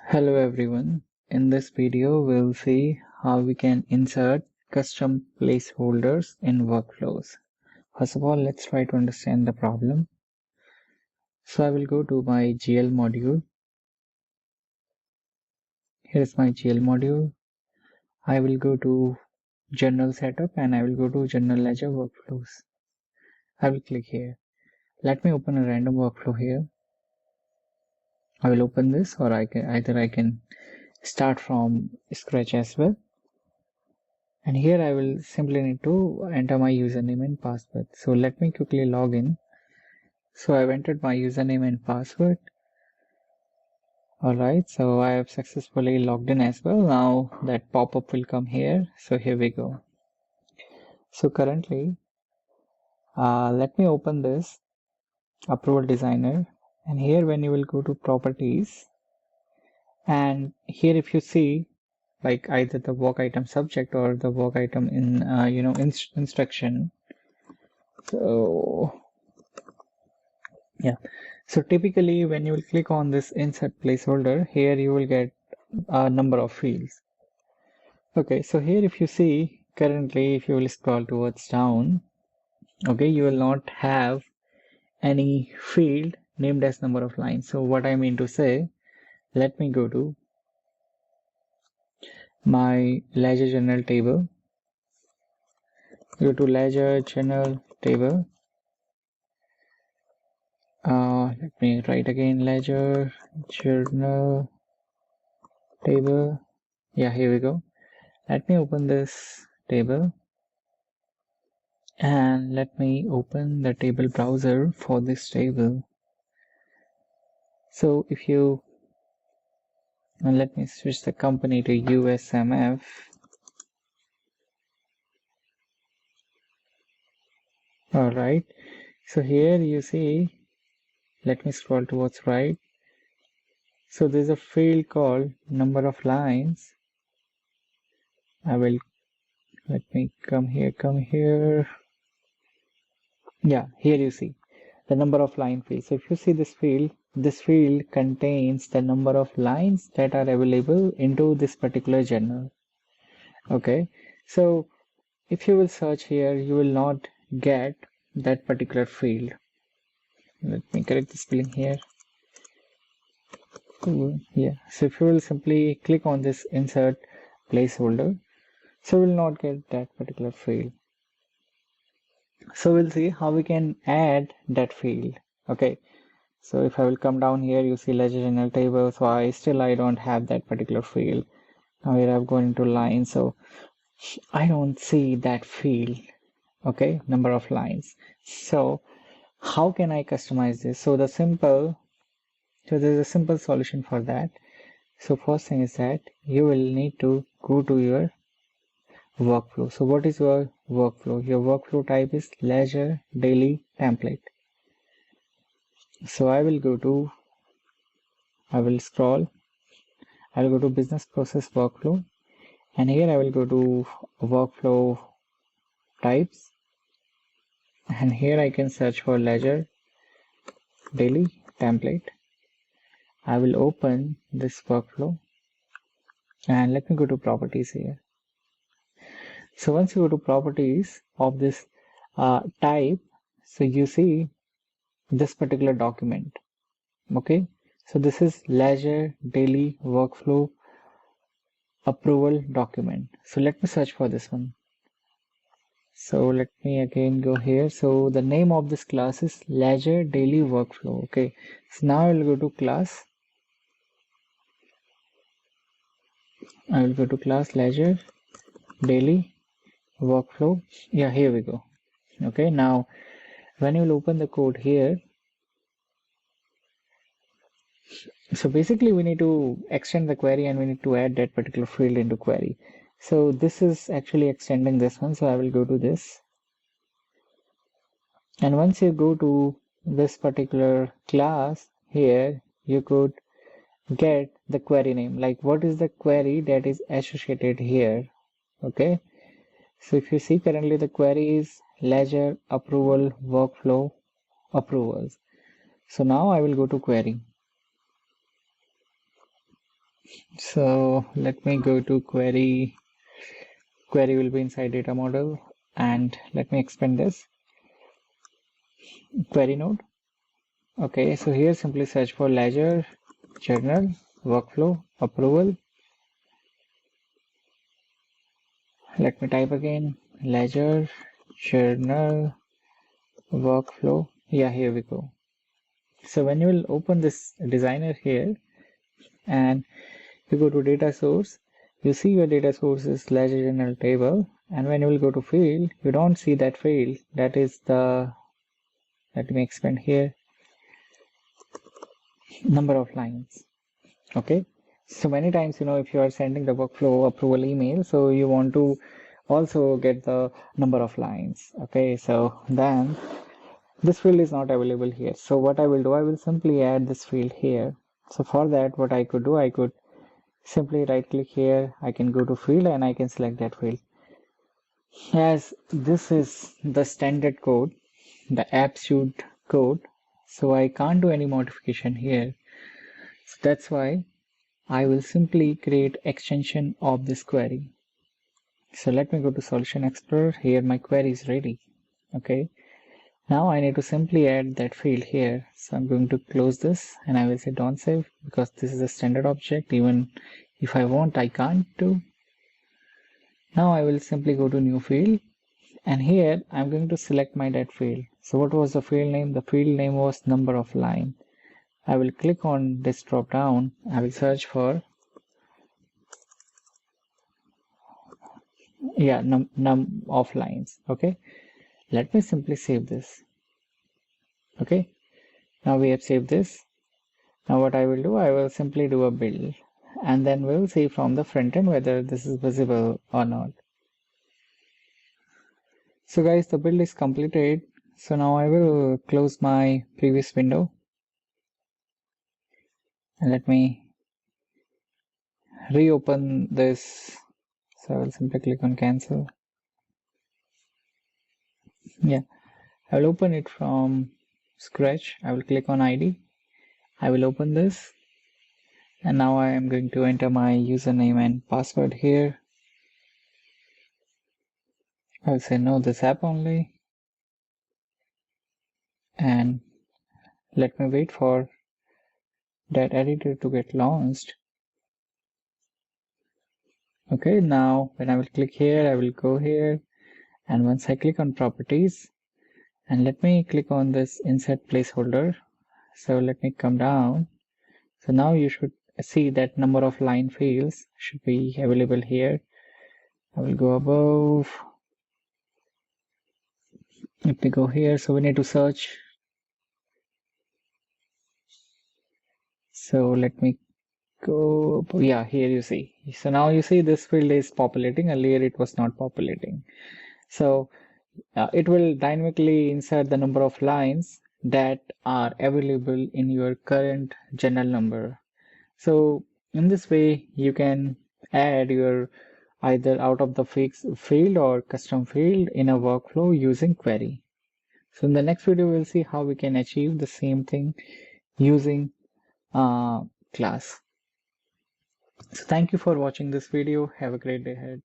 Hello everyone. In this video, we'll see how we can insert custom placeholders in workflows. First of all, let's try to understand the problem. So I will go to my GL module. Here's my GL module. I will go to General Setup and I will go to General Ledger Workflows. I will click here. Let me open a random workflow here. I will open this, or I can start from scratch as well. And here I will simply need to enter my username and password. So let me quickly log in. So I've entered my username and password. Alright, so I have successfully logged in as well. Now that pop-up will come here. So here we go. So currently, let me open this approval designer. And here when you will go to properties, and here if you see like either the work item subject or the work item in instruction. So yeah, so typically when you will click on this insert placeholder, here you will get a number of fields. Okay, so here if you see currently, if you will scroll towards down, okay, you will not have any field named as number of lines. So what I mean to say, let me go to my ledger general table, go to ledger general table. Let me write again, ledger journal table. Yeah, here we go. Let me open this table and let me open the table browser for this table. So if you, and let me switch the company to USMF. Alright, so here you see, let me scroll towards right. So there's a field called number of lines. Let me come here. Yeah, here you see the number of line field. So if you see this field contains the number of lines that are available into this particular journal. Okay, so if you will search here, you will not get that particular field. Let me correct the spelling here. Yeah, so if you will simply click on this insert placeholder, so we will not get that particular field. So we'll see how we can add that field. Okay, so if I will come down here, you see ledger general table. So I don't have that particular field. Now here I've gone into line, so I don't see that field. Okay, number of lines. So how can I customize this? So there's a simple solution for that. So first thing is that you will need to go to your workflow. So what is your workflow? Your workflow type is ledger daily template. So I will scroll, I'll go to business process workflow, and here I will go to workflow types, and here I can search for ledger daily template. I will open this workflow and let me go to properties here. So once you go to properties of this type, so you see this particular document. Okay, so this is ledger daily workflow approval document. So let me search for this one. So let me again go here. So the name of this class is ledger daily workflow. Okay, so now I will go to class. I will go to class ledger daily workflow. Yeah, here we go. Okay, now when you will open the code here, so basically we need to extend the query and we need to add that particular field into query. So this is actually extending this one. So I will go to this. And once you go to this particular class here, you could get the query name, like what is the query that is associated here. Okay, so if you see currently the query is ledger approval workflow approvals. So now I will go to query. So let me go to query. Query will be inside data model, and let me expand this query node. Okay, so here simply search for ledger, journal, workflow, approval. Let me type again, ledger, journal, workflow. Yeah, here we go. So when you will open this designer here and you go to data source, you see your data source is ledger journal table, and when you will go to field, you don't see that field. That is the, let me expand here, number of lines. Okay, so many times, if you are sending the workflow approval email, so you want to also get the number of lines. Okay, so then this field is not available here. So what I will do, I will simply add this field here. So for that, what I could do, I could simply right click here. I can go to field and I can select that field. As this is the standard code, the absolute code, so I can't do any modification here. So that's why I will simply create extension of this query. So let me go to Solution Explorer. Here my query is ready. Okay. Now I need to simply add that field here. So I'm going to close this and I will say don't save because this is a standard object. Even if I want, I can't do. Now I will simply go to new field and here I'm going to select my that field. So what was the field name? The field name was number of line. I will click on this drop down. I will search for num of lines. Okay, let me simply save this. Okay, now we have saved this. Now what I will do, I will simply do a build and then we'll see from the front end whether this is visible or not. So guys, the build is completed. So now I will close my previous window and let me reopen this. So I will simply click on cancel. Yeah, I will open it from scratch. I will click on ID. I will open this and now I am going to enter my username and password here. I'll say no, this app only, and let me wait for that editor to get launched. Okay, now when I will click here, I will go here, and once I click on properties, and let me click on this insert placeholder. So let me come down. So now you should see that number of line fields should be available here. I will go above. Let me go here. So we need to search. So let me go. Yeah, here you see. So now you see this field is populating. Earlier it was not populating. So it will dynamically insert the number of lines that are available in your current journal number. So in this way, you can add your either out of the fixed field or custom field in a workflow using query. So in the next video, we'll see how we can achieve the same thing using class. So thank you for watching this video. Have a great day ahead.